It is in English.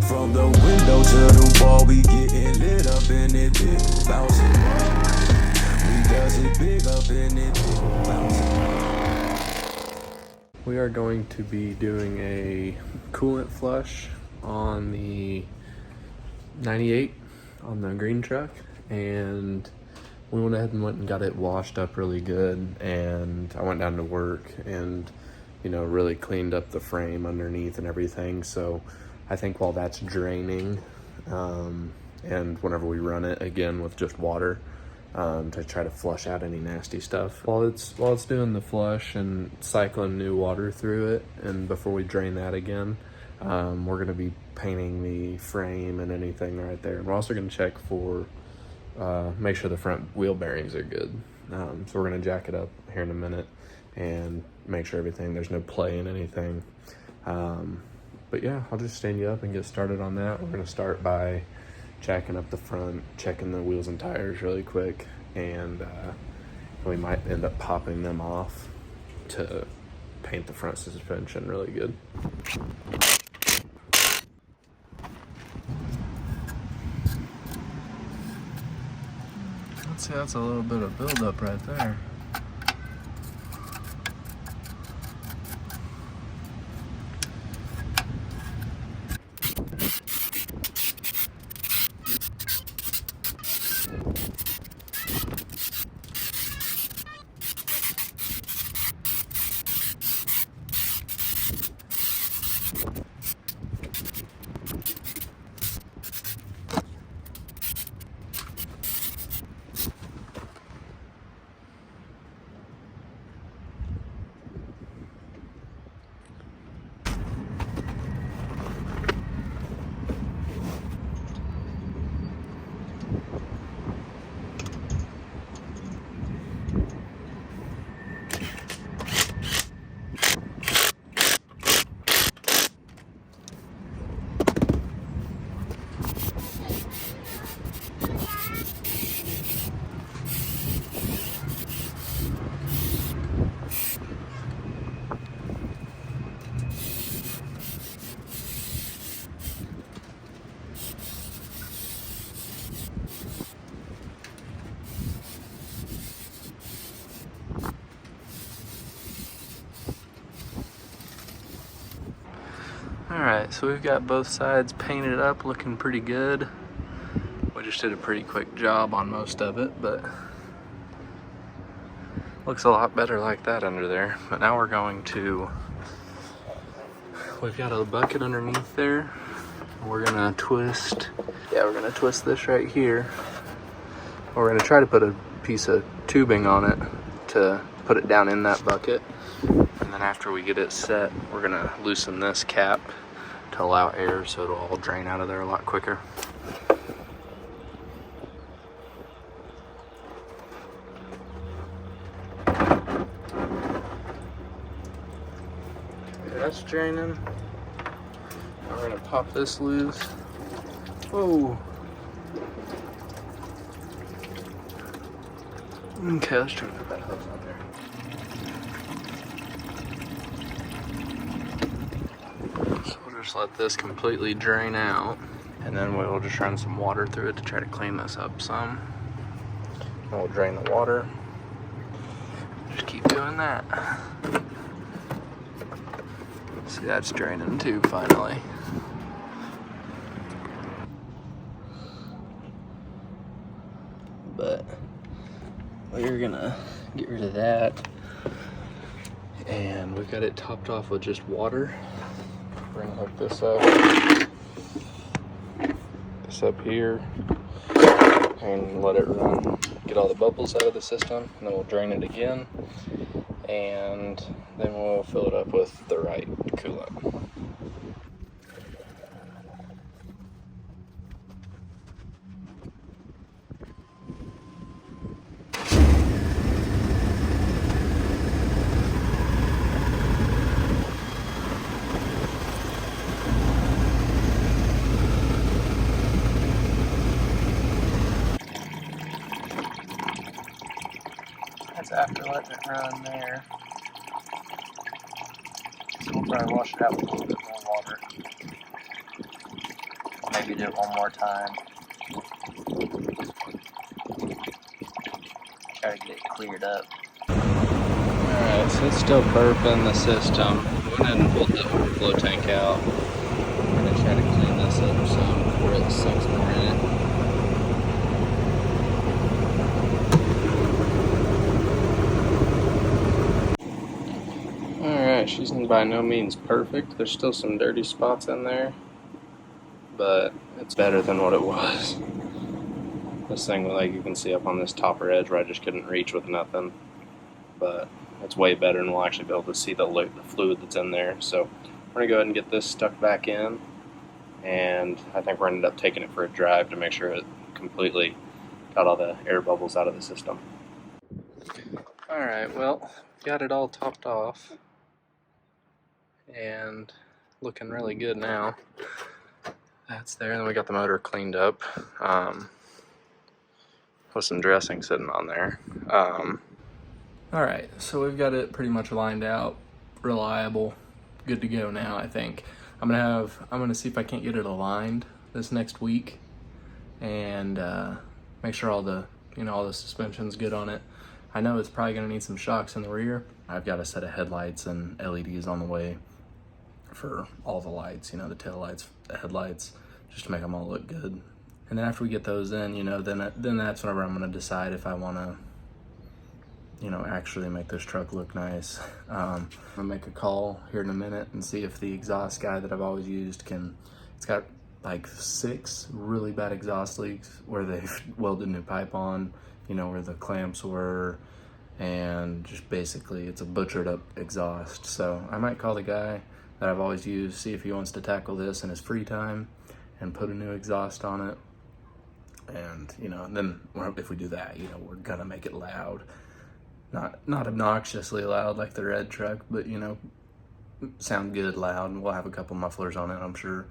From the window to the wall, we getting lit up in it, big bouncing. We does it big up in it, big bouncing. We are going to be doing a coolant flush on the 98 on the green truck, and we went ahead and went and got it washed up really good, and I went down to work and really cleaned up the frame underneath and everything. So I think while that's draining, and whenever we run it again with just water, to try to flush out any nasty stuff, while it's doing the flush and cycling new water through it, and before we drain that again, we're going to be painting the frame and anything right there. And we're also going to check for make sure the front wheel bearings are good. So we're going to jack it up here in a minute and make sure there's no play in anything. But yeah, I'll just stand you up and get started on that. We're going to start by jacking up the front, checking the wheels and tires really quick, and we might end up popping them off to paint the front suspension really good. Let's see, that's a little bit of buildup right there. Alright, so we've got both sides painted up, looking pretty good. We just did a pretty quick job on most of it, but looks a lot better like that under there. But now we've got a bucket underneath there. We're gonna twist this right here. We're gonna try to put a piece of tubing on it to put it down in that bucket. And then after we get it set, we're gonna loosen this cap to allow air so it'll all drain out of there a lot quicker. That's draining. We're gonna pop this loose. Whoa. Okay, let's try to put that hose on there. So we'll just let this completely drain out, and then we'll just run some water through it to try to clean this up some. And we'll drain the water. Just keep doing that. See, that's draining too, finally. But we're gonna get rid of that. And we've got it topped off with just water. We're gonna hook this up here, and let it run. Get all the bubbles out of the system, and then we'll drain it again. And then we'll fill it up with the right coolant. That's after letting it run there. So we'll probably wash it out with a little bit more water. maybe do it one more time. Try to get it cleared up. Alright, so it's still burping the system. Went ahead and pulled the overflow tank out. I'm going to try to clean this up some before it sinks more in it. Alright, she's by no means perfect. There's still some dirty spots in there, but it's better than what it was. This thing, like you can see up on this topper edge where I just couldn't reach with nothing, but it's way better, and we'll actually be able to see the fluid that's in there. So we're going to go ahead and get this stuck back in, and I think we're going to end up taking it for a drive to make sure it completely got all the air bubbles out of the system. Alright, well, got it all topped off, and looking really good now. That's there, and then we got the motor cleaned up. With some dressing sitting on there. Alright, so we've got it pretty much lined out, reliable, good to go now, I think. I'm gonna see if I can't get it aligned this next week, and make sure all the suspension's good on it. I know it's probably gonna need some shocks in the rear. I've got a set of headlights and LEDs on the way for all the lights, the tail lights, the headlights, just to make them all look good. And then after we get those in, then that's whenever I'm gonna decide if I wanna, actually make this truck look nice. I'm gonna make a call here in a minute and see if the exhaust guy that I've always used it's got like 6 really bad exhaust leaks where they've welded new pipe on, where the clamps were, and just basically it's a butchered up exhaust. So I might call the guy that I've always used, see if he wants to tackle this in his free time and put a new exhaust on it. And then if we do that, we're gonna make it loud, not obnoxiously loud like the red truck, but sound good loud, and we'll have a couple mufflers on it, I'm sure.